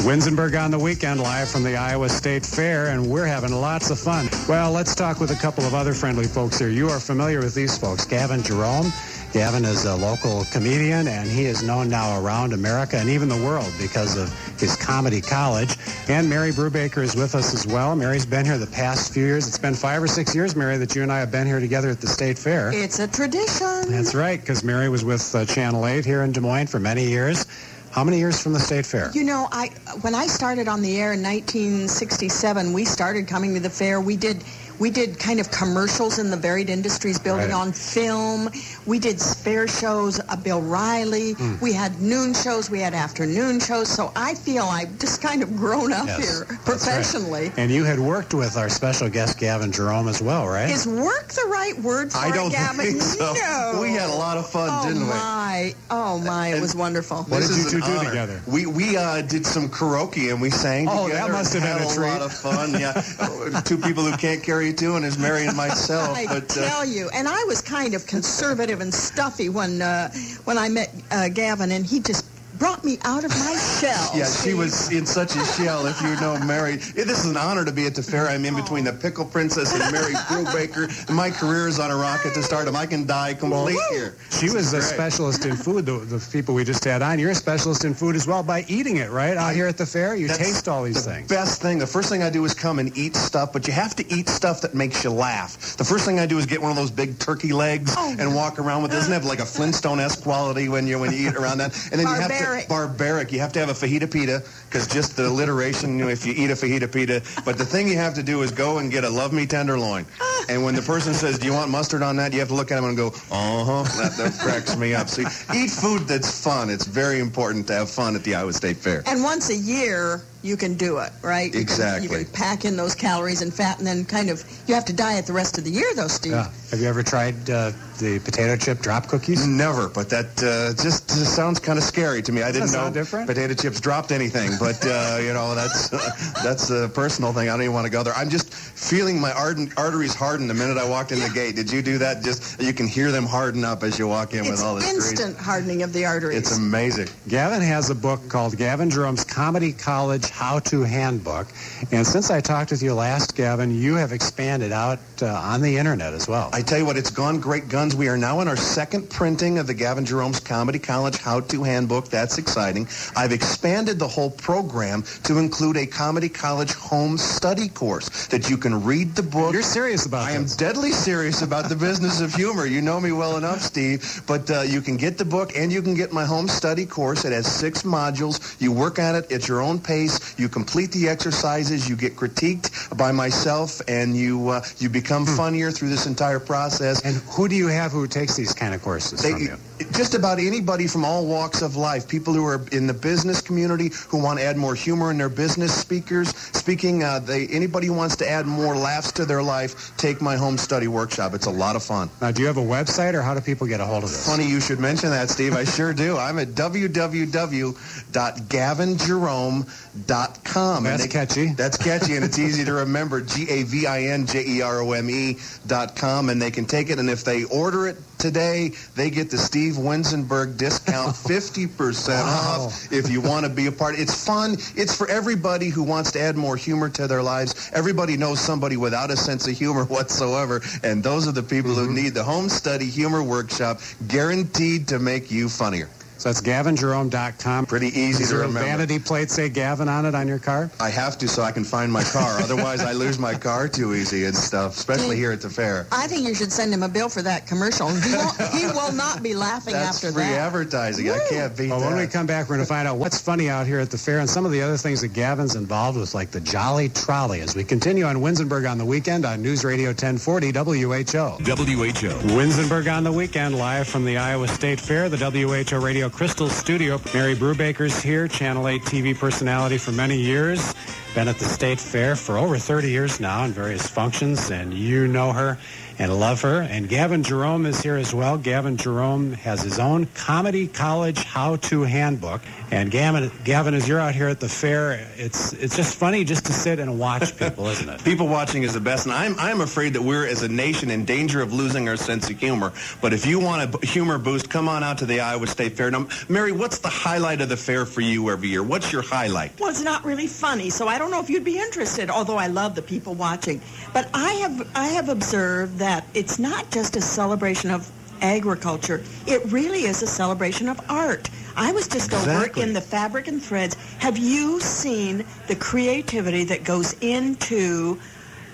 Winsenberg on the weekend, live from the Iowa State Fair, and we're having lots of fun. Well, let's talk with a couple of other friendly folks here. You are familiar with these folks. Gavin Jerome. Gavin is a local comedian, and he is known now around America and even the world because of his comedy college. And Mary Brubaker is with us as well. Mary's been here the past few years. It's been 5 or 6 years, Mary, that you and I have been here together at the State Fair. It's a tradition. That's right, because Mary was with Channel 8 here in Des Moines for many years. How many years from the State Fair? You know, when I started on the air in 1967, we started coming to the fair. We did kind of commercials in the Varied Industries building on film. We did spare shows, Bill Riley. We had noon shows. We had afternoon shows. So I feel I've just kind of grown up here professionally. Right. And you had worked with our special guest, Gavin Jerome, as well, right? Is work the right word for I don't Gavin? think so. No. We had a lot of fun, didn't we? Oh, my. It was wonderful. What did you two do together? We did some karaoke, and we sang together. Oh, that must have been a treat. A lot of fun, yeah. Two people who can't carry a tune is Mary and myself. I tell you, and I was kind of conservative and stuffy when I met Gavin, and he just brought me out of my shell. Yeah, she was in such a shell, if you know Mary. This is an honor to be at the fair. I'm in between the Pickle Princess and Mary Brubaker. My career is on a rocket to start. I can die complete here. She was a specialist in food, the people we just had on. You're a specialist in food as well by eating it, right? Out here at the fair, you taste all these things. Best thing. The first thing I do is come and eat stuff, but you have to eat stuff that makes you laugh. The first thing I do is get one of those big turkey legs and walk around with it. Doesn't have like a Flintstone-esque quality when you eat around that. And then barbaric. You have to have a fajita pita, because just the alliteration, if you eat a fajita pita. But the thing you have to do is go and get a love me tenderloin. And when the person says, do you want mustard on that? You have to look at them and go, that cracks me up. So eat food that's fun. It's very important to have fun at the Iowa State Fair. And once a year, you can do it, right? Exactly. You can pack in those calories and fat, and then you have to diet the rest of the year, though, Steve. Yeah. Have you ever tried the potato chip drop cookies? Never, but that just sounds kind of scary to me. I didn't know potato chips dropped anything, but that's a personal thing. I don't even want to go there. I'm just feeling my arteries harden the minute I walked in the gate. Did you do that? Just you can hear them harden up as you walk in with all this grease. It's instant hardening of the arteries. It's amazing. Gavin has a book called Gavin Jerome's Comedy College How-To Handbook. And since I talked with you last, Gavin, you have expanded out on the internet as well. I tell you what, it's gone great guns. We are now in our second printing of the Gavin Jerome's Comedy College How-To Handbook. That's exciting. I've expanded the whole program to include a Comedy College home study course that you can read the book. You're serious about this? I am deadly serious about the business of humor. You know me well enough, Steve. But you can get the book and you can get my home study course. It has 6 modules. You work on it at your own pace. You complete the exercises. You get critiqued by myself, and you become funnier through this entire process. And who do you have who takes these kind of courses from you? Just about anybody from all walks of life. People who are in the business community who want to add more humor in their business speaking. Anybody who wants to add more laughs to their life, take my home study workshop. It's a lot of fun. Now, do you have a website, or how do people get a hold of this? Funny you should mention that, Steve. I sure do. I'm at www.gavinjerome.com. That's catchy. That's catchy, and it's easy to remember. GAVINJEROME.com, and they can take it, and if they order it today, they get the Steve Winsenberg discount, 50% off if you want to be a part. It's fun. It's for everybody who wants to add more humor to their lives. Everybody knows somebody without a sense of humor whatsoever, and those are the people who need the home study humor workshop, guaranteed to make you funnier. So that's GavinJerome.com. Pretty easy to remember. Does your vanity plate say Gavin on it on your car? I have to so I can find my car. Otherwise, I lose my car too easy and stuff, especially here at the fair. I think you should send him a bill for that commercial. He will not be laughing after that. That's free advertising. Woo! I can't beat that. When we come back, we're going to find out what's funny out here at the fair and some of the other things that Gavin's involved with, like the Jolly Trolley, as we continue on Winsenberg on the Weekend on News Radio 1040 WHO. Winsenberg on the Weekend, live from the Iowa State Fair, the WHO Radio Crystal Studio. Mary Brubaker's here, Channel 8 TV personality for many years. been at the State Fair for over 30 years now in various functions, and you know her and love her. And Gavin Jerome is here as well. Gavin Jerome has his own Comedy College How-To Handbook. And Gavin, as you're out here at the fair, it's just funny just to sit and watch people, isn't it? People watching is the best, and I'm afraid that we're, as a nation, in danger of losing our sense of humor. But if you want a humor boost, come on out to the Iowa State Fair. Now, Mary, what's the highlight of the fair for you every year? What's your highlight? Well, it's not really funny, so I don't know if you'd be interested, although I love the people watching. But I have observed that it's not just a celebration of agriculture. It really is a celebration of art. I was just over in the fabric and threads. Have you seen the creativity that goes into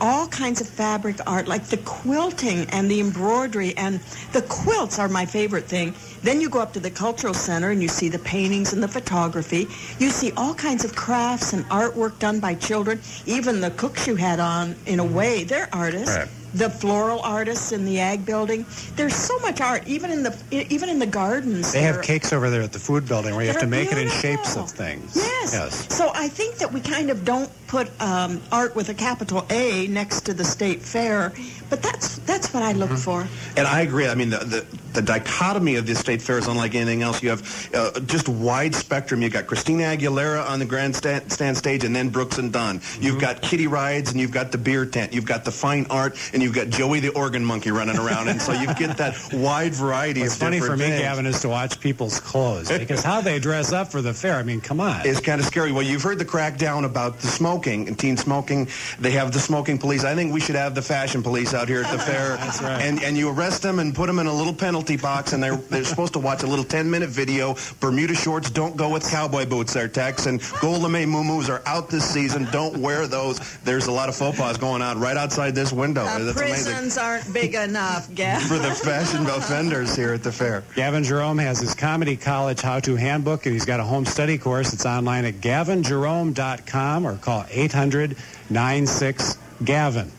all kinds of fabric art, like the quilting and the embroidery, and the quilts are my favorite thing. Then you go up to the Cultural Center and you see the paintings and the photography. You see all kinds of crafts and artwork done by children. Even the cooks you had on, in a way, they're artists. Right. The floral artists in the Ag Building. There's so much art, even in the gardens. They have cakes over there at the Food Building where you have to make it in shapes of things. Yes. So I think that we kind of don't put art with a capital A next to the State Fair, but that's what I look for. And I agree. I mean, the dichotomy of the State Fair is unlike anything else. You have just wide spectrum. You've got Christina Aguilera on the grandstand stage, and then Brooks and Dunn. You've got kiddie rides, and you've got the beer tent. You've got the fine art, and you've got Joey the organ monkey running around. And so you get that wide variety of different things. What's funny for me, things. Gavin, is to watch people's clothes, because how they dress up for the fair, I mean, come on. It's kind of scary. Well, you've heard the crackdown about the smoking and teen smoking. They have the smoking police. I think we should have the fashion police out here at the fair. That's right. And you arrest them and put them in a little penalty box, and they're supposed to watch a little 10-minute video. Bermuda shorts don't go with cowboy boots, there, Tex. And Gold Lame Moo-Moos are out this season. Don't wear those. There's a lot of faux pas going on right outside this window. That's prisons amazing. Aren't big enough, Gavin. For the fashion offenders here at the fair. Gavin Jerome has his Comedy College How-To Handbook, and he's got a home study course. It's online at gavinjerome.com or call 800-96-GAVIN.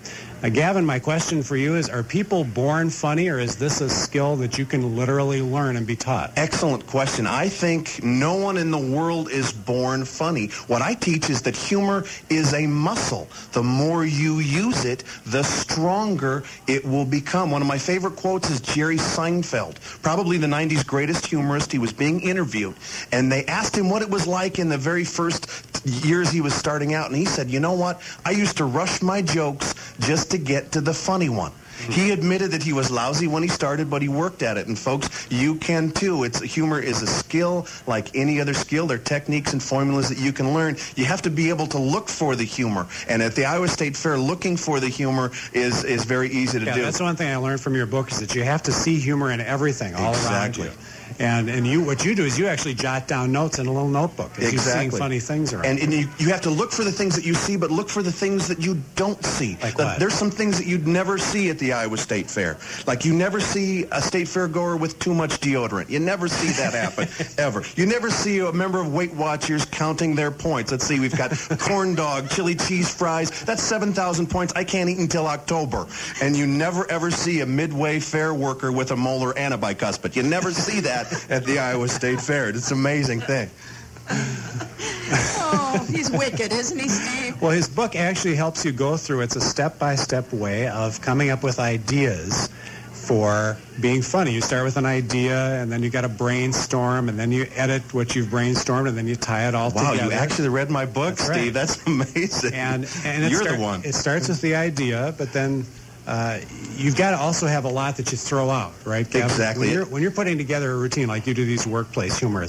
Gavin, my question for you is, are people born funny, or is this a skill that you can literally learn and be taught? Excellent question. I think no one in the world is born funny. What I teach is that humor is a muscle. The more you use it, the stronger it will become. One of my favorite quotes is Jerry Seinfeld, probably the 90s greatest humorist. He was being interviewed, and they asked him what it was like in the very first years he was starting out, and he said, you know what? I used to rush my jokes just to get to the funny one. He admitted that he was lousy when he started, but he worked at it. And folks, you can too. Humor is a skill like any other skill. There are techniques and formulas that you can learn. You have to be able to look for the humor. And at the Iowa State Fair, looking for the humor is very easy to do. That's one thing I learned from your book, is that you have to see humor in everything all around you. And what you do is you actually jot down notes in a little notebook as you're seeing funny things around. And you have to look for the things that you see, but look for the things that you don't see. Like what? There's some things that you'd never see at the Iowa State Fair. Like you never see a state fair goer with too much deodorant. You never see that happen, ever. You never see a member of Weight Watchers counting their points. Let's see, we've got corn dog, chili cheese fries. That's 7,000 points I can't eat until October. And you never, ever see a midway fair worker with a molar and a bicuspid. You never see that at the Iowa State Fair. It's an amazing thing. Oh, he's wicked, isn't he, Steve? Well, his book actually helps you go through. It's a step-by-step way of coming up with ideas for being funny. You start with an idea, and then you got to brainstorm, and then you edit what you've brainstormed, and then you tie it all together. Wow, you actually read my book, That's Steve. right. That's amazing. And You're the one. It starts with the idea, but then you've got to also have a lot that you throw out, right, Gavin? Exactly. When you're putting together a routine, like you do these workplace humor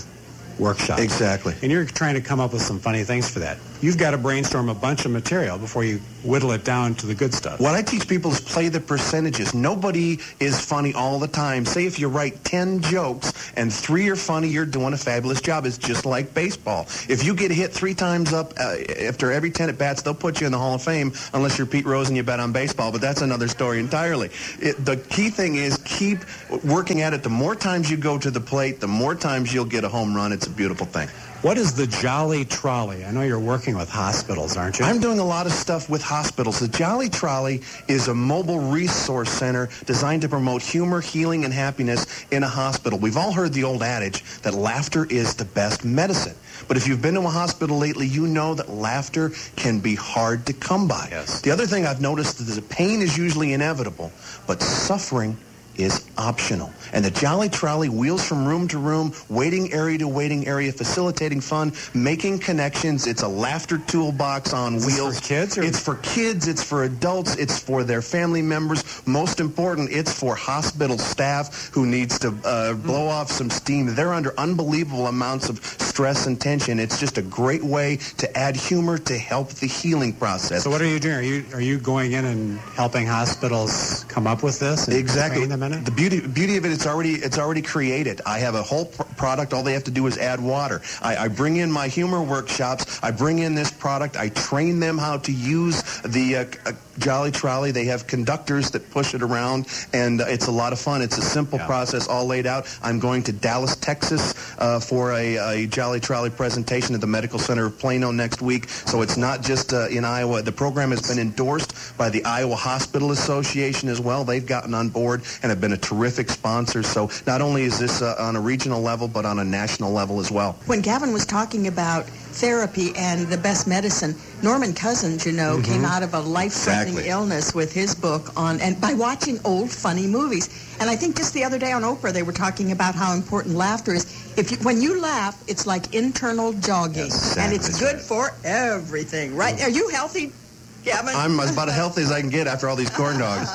workshops. Exactly. And you're trying to come up with some funny things for that. You've got to brainstorm a bunch of material before you whittle it down to the good stuff. What I teach people is play the percentages. Nobody is funny all the time. Say if you write 10 jokes and 3 are funny, you're doing a fabulous job. It's just like baseball. If you get hit 3 times up after every 10 at-bats, they'll put you in the Hall of Fame unless you're Pete Rose and you bet on baseball, but that's another story entirely. The key thing is keep working at it. The more times you go to the plate, the more times you'll get a home run. It's It's a beautiful thing. What is the Jolly Trolley? I know you're working with hospitals, aren't you? I'm doing a lot of stuff with hospitals. The Jolly Trolley is a mobile resource center designed to promote humor, healing, and happiness in a hospital. We've all heard the old adage that laughter is the best medicine. But if you've been to a hospital lately, you know that laughter can be hard to come by. Yes. The other thing I've noticed is that pain is usually inevitable, but suffering is optional. And the Jolly Trolley wheels from room to room, waiting area to waiting area, facilitating fun, making connections. It's a laughter toolbox on wheels. For kids? It's for kids, it's for adults, it's for their family members. Most important, it's for hospital staff who needs to blow off some steam. They're under unbelievable amounts of stress and tension. It's just a great way to add humor to help the healing process. So what are you doing? Are you going in and helping hospitals come up with this? And Exactly. train them in it? The beauty of it, it's already created. I have a whole product. All they have to do is add water. I bring in my humor workshops. I bring in this product. I train them how to use the Jolly Trolley. They have conductors that push it around, and it's a lot of fun. It's a simple process all laid out. I'm going to Dallas, Texas for a Jolly Trolley presentation at the Medical Center of Plano next week. So it's not just in Iowa. The program has been endorsed by the Iowa Hospital Association as well. They've gotten on board and have been a terrific sponsor. So not only is this on a regional level, but on a national level as well. When Gavin was talking about therapy and the best medicine, Norman Cousins, came out of a life-threatening illness with his book and by watching old funny movies. And I think just the other day on Oprah, they were talking about how important laughter is. When you laugh, it's like internal jogging, and it's good for everything, right? Are you healthy, Gavin? I'm about as healthy as I can get after all these corn dogs.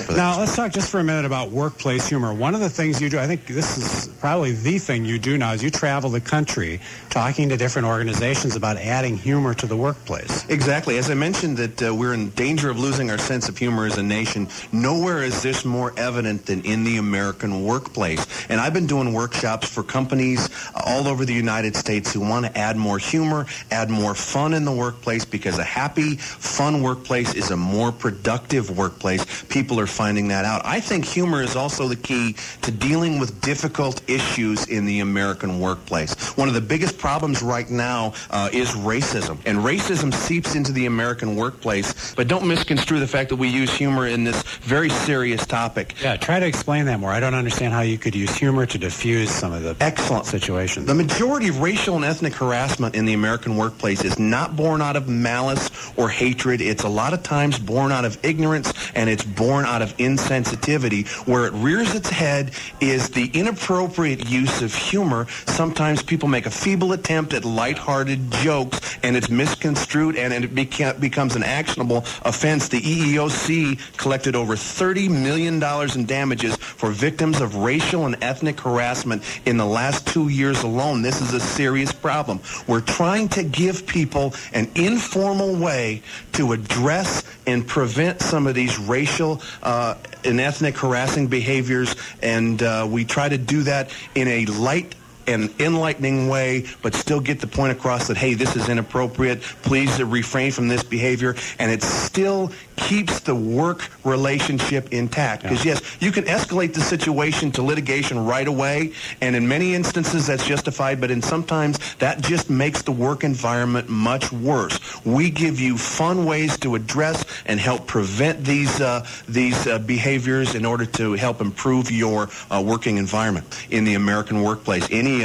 Now, let's talk just for a minute about workplace humor. One of the things you do, I think this is probably the thing you do now, is you travel the country talking to different organizations about adding humor to the workplace. Exactly. As I mentioned that we're in danger of losing our sense of humor as a nation, nowhere is this more evident than in the American workplace. And I've been doing workshops for companies all over the United States who want to add more humor, add more fun in the workplace, because a happy, fun workplace is a more productive workplace. People are finding that out. I think humor is also the key to dealing with difficult issues in the American workplace. One of the biggest problems right now is racism. And racism seeps into the American workplace. But don't misconstrue the fact that we use humor in this very serious topic. Yeah, try to explain that more. I don't understand how you could use humor to diffuse some of the excellent situations. The majority of racial and ethnic harassment in the American workplace is not born out of malice or hatred. It's a lot of times born out of ignorance, and it's born out of insensitivity. Where it rears its head is the inappropriate use of humor. Sometimes people make a feeble attempt at lighthearted jokes, and it's misconstrued, and it becomes an actionable offense. The EEOC collected over $30 million in damages for victims of racial and ethnic harassment in the last 2 years alone. This is a serious problem. We're trying to give people an informal way to address and prevent some of these racial and ethnic harassing behaviors, and we try to do that in a light and enlightening way, but still get the point across that, hey, this is inappropriate, please refrain from this behavior, and it still keeps the work relationship intact. Because yes, you can escalate the situation to litigation right away, and in many instances that's justified, but in sometimes that just makes the work environment much worse. We give you fun ways to address and help prevent these behaviors in order to help improve your working environment in the American workplace. Any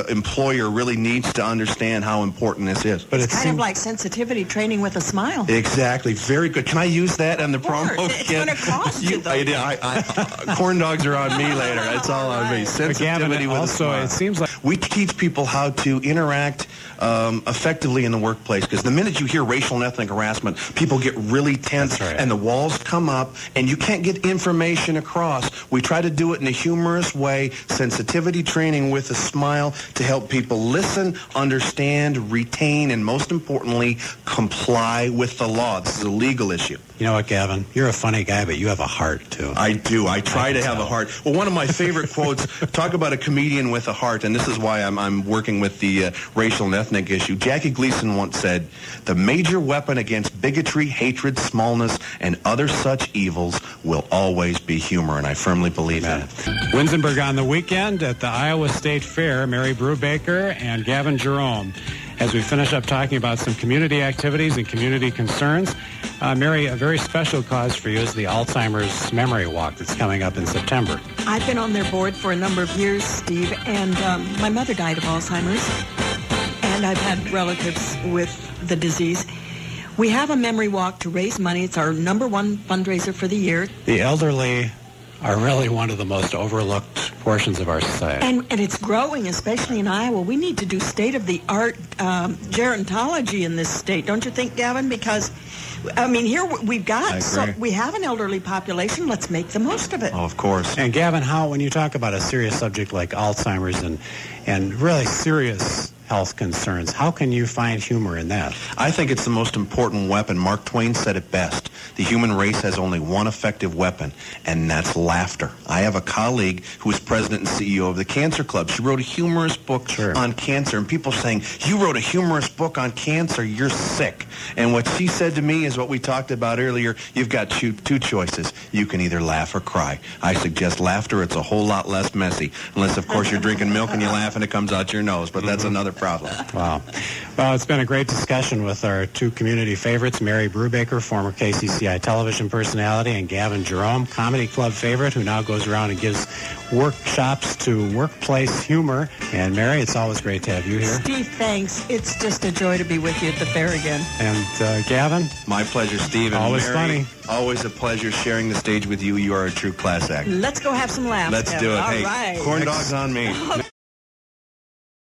employer really needs to understand how important this is. But it's kind of like sensitivity training with a smile. Exactly. Very good. Can I use that on the promo? It's going to cost you, though. Corn dogs are on me later. That's all on me. Sensitivity with a smile. It seems like we teach people how to interact effectively in the workplace, because the minute you hear racial and ethnic harassment, people get really tense, and the walls come up, and you can't get information across. We try to do it in a humorous way, sensitivity training with a smile, to help people listen, understand, retain, and most importantly, comply with the law. This is a legal issue. You know what, Gavin? You're a funny guy, but you have a heart, too. I do. I try to have a heart. Well, one of my favorite quotes, talk about a comedian with a heart, and this is why I'm working with the racial and ethnic issue. Jackie Gleason once said, "The major weapon against bigotry, hatred, smallness, and other such evils will always be humor," and I firmly believe that. Winsenburg on the weekend at the Iowa State Fair. Mary Brubaker and Gavin Jerome. As we finish up talking about some community activities and community concerns, Mary, a very special cause for you is the Alzheimer's Memory Walk that's coming up in September. I've been on their board for a number of years, Steve, and my mother died of Alzheimer's, and I've had relatives with the disease. We have a memory walk to raise money. It's our number one fundraiser for the year. The elderly are really one of the most overlooked portions of our society. And it's growing, especially in Iowa. We need to do state-of-the-art gerontology in this state, don't you think, Gavin? Because, I mean, here we have an elderly population. Let's make the most of it. Oh, of course. And Gavin, when you talk about a serious subject like Alzheimer's and really serious health concerns, how can you find humor in that? I think it's the most important weapon. Mark Twain said it best. The human race has only one effective weapon, and that's laughter. I have a colleague who is president and CEO of the Cancer Club. She wrote a humorous book on cancer, and people saying, "You wrote a humorous book on cancer, you're sick." And what she said to me is what we talked about earlier. You've got two choices. You can either laugh or cry. I suggest laughter. It's a whole lot less messy, unless, of course, you're drinking milk and you laugh and it comes out your nose, but that's another problem. Wow. Well, it's been a great discussion with our two community favorites, Mary Brubaker, former KCCI television personality, and Gavin Jerome, comedy club favorite, who now goes around and gives workshops to workplace humor. And Mary, it's always great to have you here. Steve, thanks. It's just a joy to be with you at the fair again. And Gavin? My pleasure, Steve. And always Mary, funny. Always a pleasure sharing the stage with you. You are a true class act. Let's go have some laughs. Let's do it. All hey, right. corn dogs on me.